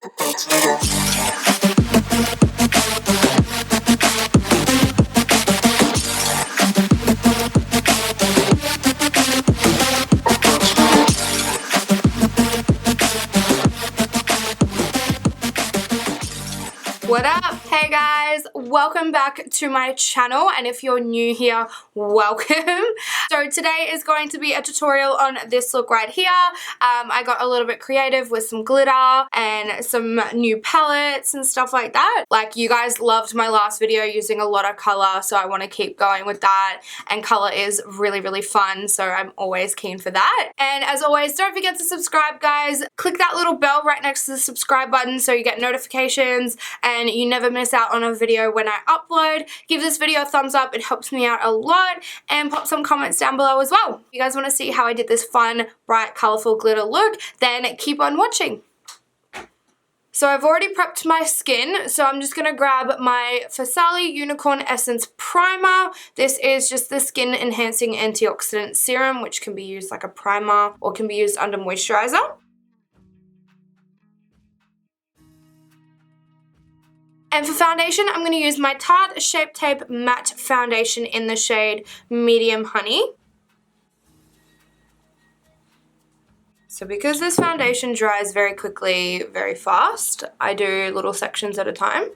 What up? Hey guys, welcome back to my channel, and if you're new here, welcome. So today is going to be a tutorial on this look right here. I got a little bit creative with some glitter and some new palettes and stuff like that. Like, you guys loved my last video using a lot of color, so I want to keep going with that, and color is really, really fun, so I'm always keen for that. And as always, don't forget to subscribe, guys. Click that little bell right next to the subscribe button so you get notifications and you never miss out on a video when I upload. Give this video a thumbs up, it helps me out a lot, and pop some comments down below as well. If you guys want to see how I did this fun, bright, colorful glitter look, then keep on watching. So I've already prepped my skin, so I'm just going to grab my Voss Unicorn Essence Primer. This is just the skin enhancing antioxidant serum, which can be used like a primer or can be used under moisturizer. And for foundation, I'm going to use my Tarte Shape Tape Matte Foundation in the shade Medium Honey. So because this foundation dries very quickly, very fast, I do little sections at a time.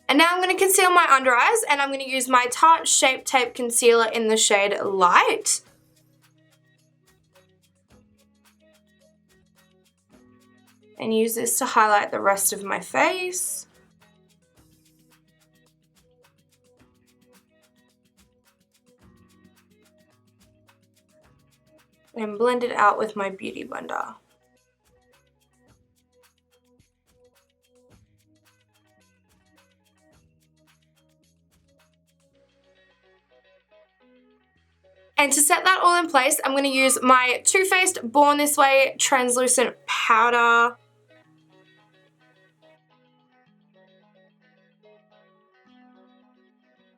And now I'm going to conceal my under eyes, and I'm going to use my Tarte Shape Tape Concealer in the shade Light. And use this to highlight the rest of my face. And blend it out with my Beauty Blender. And to set that all in place, I'm going to use my Too Faced Born This Way Translucent Powder.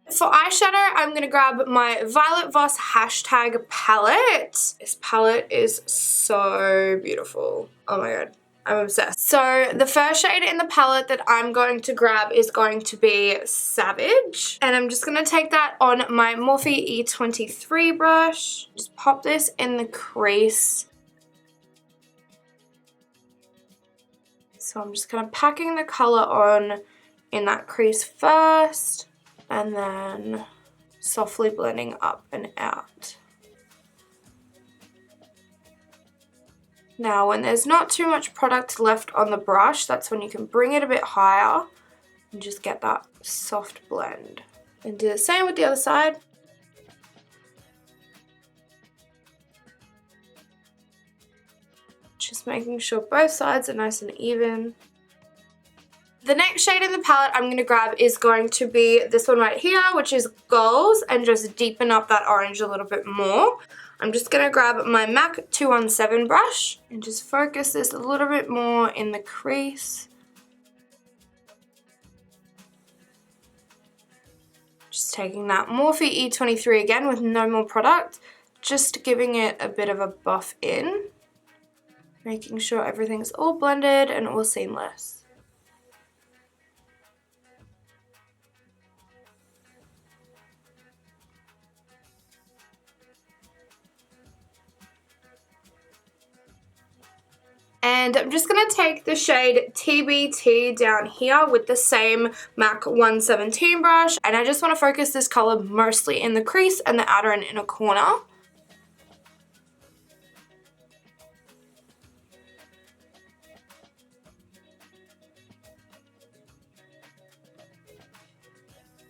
For eyeshadow, I'm going to grab my Violet Voss Hashtag palette. This palette is so beautiful. Oh my god. I'm obsessed. So the first shade in the palette that I'm going to grab is going to be Savage. And I'm just going to take that on my Morphe E23 brush. Just pop this in the crease. So I'm just kind of packing the color on in that crease first, and then softly blending up and out. Now, when there's not too much product left on the brush, that's when you can bring it a bit higher and just get that soft blend. And do the same with the other side. Just making sure both sides are nice and even. The next shade in the palette I'm going to grab is going to be this one right here, which is Goals, and just deepen up that orange a little bit more. I'm just going to grab my MAC 217 brush and just focus this a little bit more in the crease. Just taking that Morphe E23 again with no more product, just giving it a bit of a buff in, making sure everything's all blended and all seamless. And I'm just going to take the shade TBT down here with the same MAC 117 brush. And I just want to focus this color mostly in the crease and the outer and inner corner.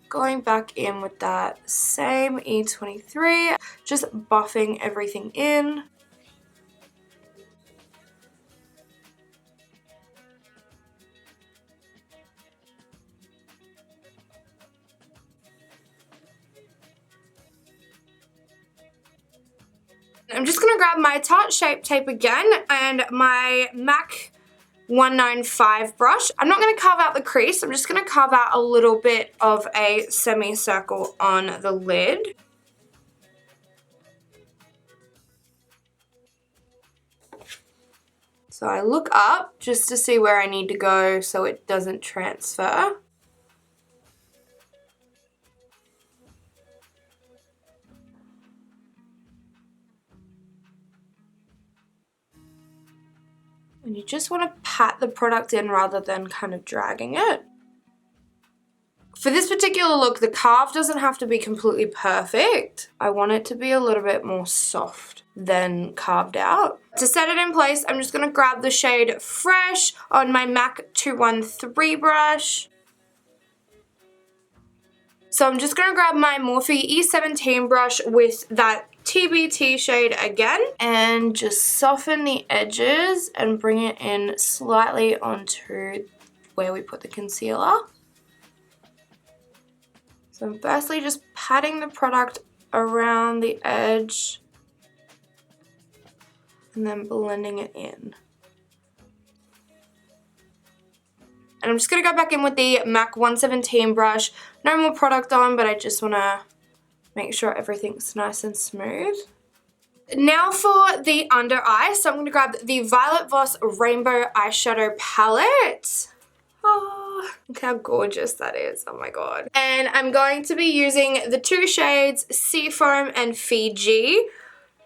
Going back in with that same E23, just buffing everything in. I'm just going to grab my Tarte Shape Tape again and my MAC 195 brush. I'm not going to carve out the crease. I'm just going to carve out a little bit of a semicircle on the lid. So I look up just to see where I need to go so it doesn't transfer. And you just want to pat the product in rather than kind of dragging it. For this particular look, the carve doesn't have to be completely perfect. I want it to be a little bit more soft than carved out. To set it in place, I'm just going to grab the shade Fresh on my MAC 213 brush. So I'm just going to grab my Morphe E17 brush with that TBT shade again and just soften the edges and bring it in slightly onto where we put the concealer. So I'm firstly just patting the product around the edge and then blending it in. And I'm just going to go back in with the MAC 117 brush. No more product on, but I just want to make sure everything's nice and smooth. Now for the under eye. So I'm going to grab the Violet Voss Rainbow Eyeshadow Palette. Oh, look how gorgeous that is. Oh my god. And I'm going to be using the two shades Seafoam and Fiji.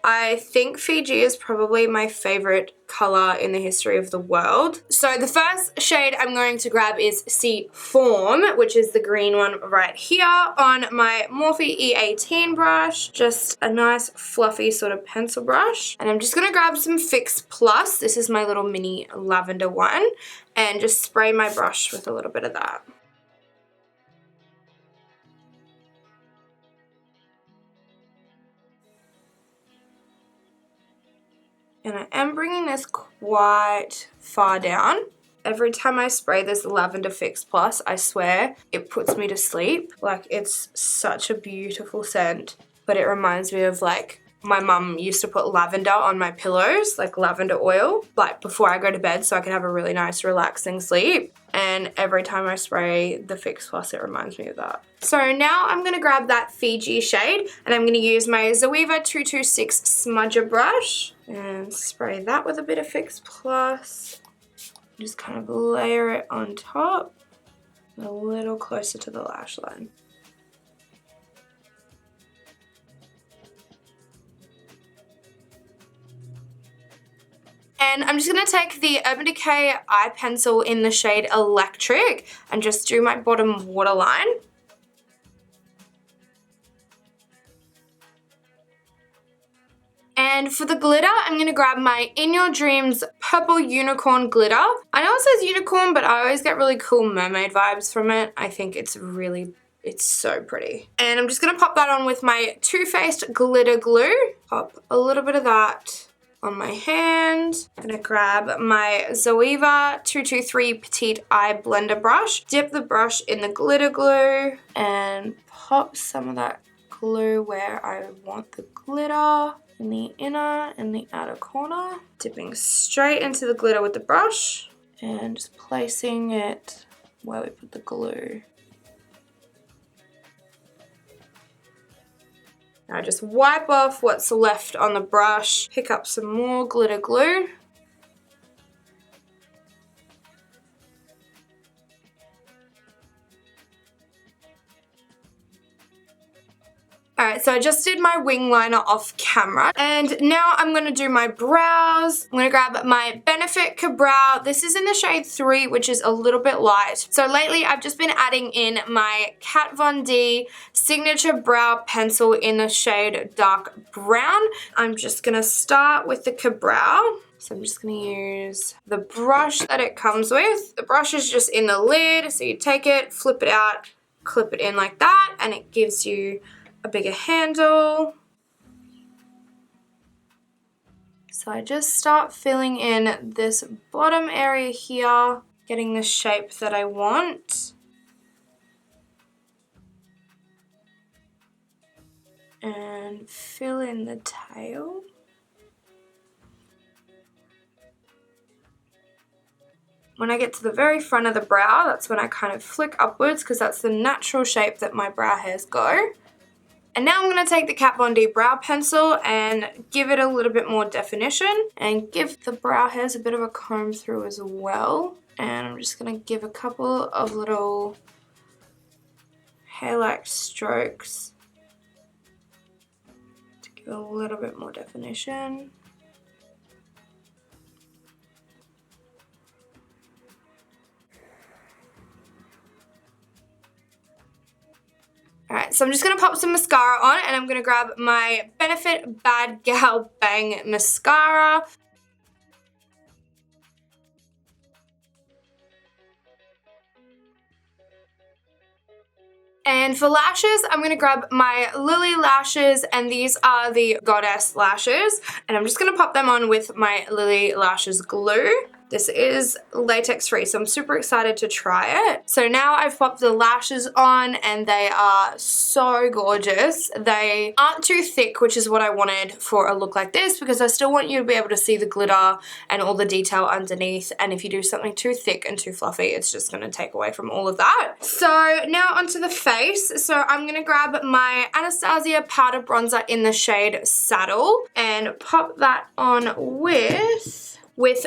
I think Fiji is probably my favorite color in the history of the world. So the first shade I'm going to grab is Seafoam, which is the green one right here on my Morphe E18 brush. Just a nice fluffy sort of pencil brush. And I'm just going to grab some Fix Plus. This is my little mini lavender one. And just spray my brush with a little bit of that. And I am bringing this quite far down. Every time I spray this Lavender Fix Plus, I swear, it puts me to sleep. Like, it's such a beautiful scent. But it reminds me of, like, my mum used to put lavender on my pillows, like lavender oil, like before I go to bed so I could have a really nice relaxing sleep. And every time I spray the Fix Plus, it reminds me of that. So now I'm going to grab that Fiji shade and I'm going to use my Zoeva 226 smudger brush and spray that with a bit of Fix Plus. Just kind of layer it on top, a little closer to the lash line. And I'm just going to take the Urban Decay eye pencil in the shade Electric and just do my bottom waterline. And for the glitter, I'm going to grab my In Your Dreams Purple Unicorn Glitter. I know it says unicorn, but I always get really cool mermaid vibes from it. I think it's so pretty. And I'm just going to pop that on with my Too Faced Glitter Glue. Pop a little bit of that on my hand. I'm going to grab my Zoeva 223 Petite Eye Blender brush, dip the brush in the glitter glue, and pop some of that glue where I want the glitter, in the inner and the outer corner. Dipping straight into the glitter with the brush, and just placing it where we put the glue. I just wipe off what's left on the brush, pick up some more glitter glue. Alright, so I just did my wing liner off camera and now I'm going to do my brows. I'm going to grab my Benefit Ka-Brow. This is in the shade 3, which is a little bit light. So lately I've just been adding in my Kat Von D Signature Brow Pencil in the shade Dark Brown. I'm just going to start with the Ka-Brow. So I'm just going to use the brush that it comes with. The brush is just in the lid, so you take it, flip it out, clip it in like that, and it gives you a bigger handle. So I just start filling in this bottom area here, getting the shape that I want. And fill in the tail. when I get to the very front of the brow, that's when I kind of flick upwards because that's the natural shape that my brow hairs go. And now I'm going to take the Kat Von D brow pencil and give it a little bit more definition and give the brow hairs a bit of a comb through as well. And I'm just going to give a couple of little hair-like strokes to give a little bit more definition. Alright, so I'm just going to pop some mascara on and I'm going to grab my Benefit Bad Gal Bang Mascara. And for lashes, I'm going to grab my LILLY lashes, and these are the Goddess lashes. And I'm just going to pop them on with my LILLY Lashes glue. This is latex free, so I'm super excited to try it. So now I've popped the lashes on and they are so gorgeous. They aren't too thick, which is what I wanted for a look like this, because I still want you to be able to see the glitter and all the detail underneath. And if you do something too thick and too fluffy, it's just going to take away from all of that. So now onto the face. So I'm going to grab my Anastasia powder bronzer in the shade Saddle and pop that on with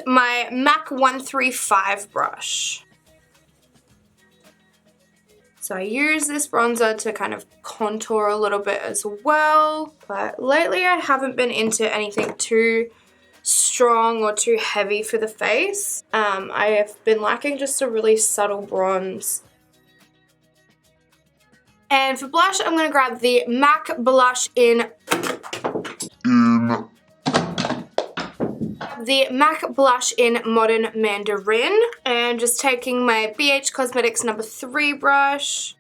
my MAC 135 brush. So I use this bronzer to kind of contour a little bit as well, but lately I haven't been into anything too strong or too heavy for the face. I have been liking just a really subtle bronze. And for blush, I'm going to grab the MAC blush in Modern Mandarin, and just taking my BH Cosmetics No. 3 brush.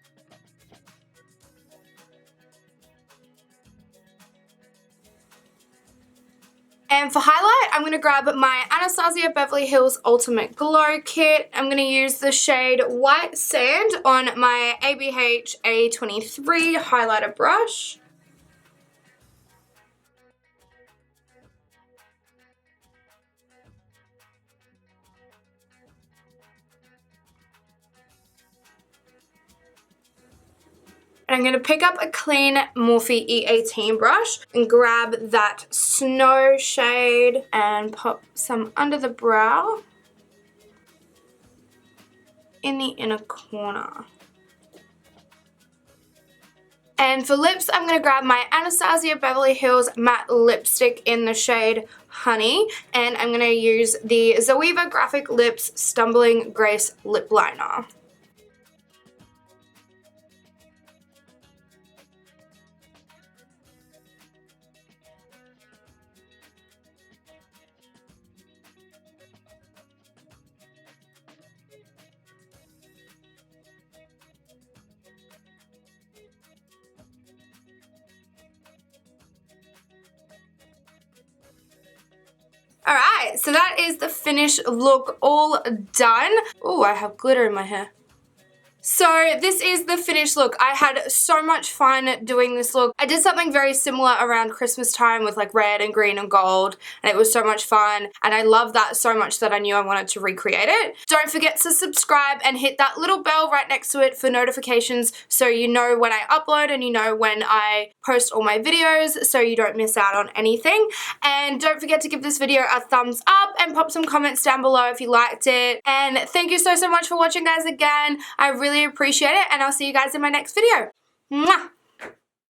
And for highlight, I'm going to grab my Anastasia Beverly Hills Ultimate Glow Kit. I'm going to use the shade White Sand on my ABH A23 highlighter brush. And I'm going to pick up a clean Morphe E18 brush and grab that Snow shade and pop some under the brow in the inner corner. And for lips, I'm going to grab my Anastasia Beverly Hills matte lipstick in the shade Honey, and I'm going to use the Zoeva Graphic Lips Stumbling Grace Lip Liner. Alright, so that is the finished look all done. Oh, I have glitter in my hair. So this is the finished look. I had so much fun doing this look. I did something very similar around Christmas time with like red and green and gold, and it was so much fun, and I love that so much that I knew I wanted to recreate it. Don't forget to subscribe and hit that little bell right next to it for notifications so you know when I upload and you know when I post all my videos so you don't miss out on anything. And don't forget to give this video a thumbs up and pop some comments down below if you liked it. And thank you so much for watching, guys, again. I really appreciate it, and I'll see you guys in my next video. Mwah!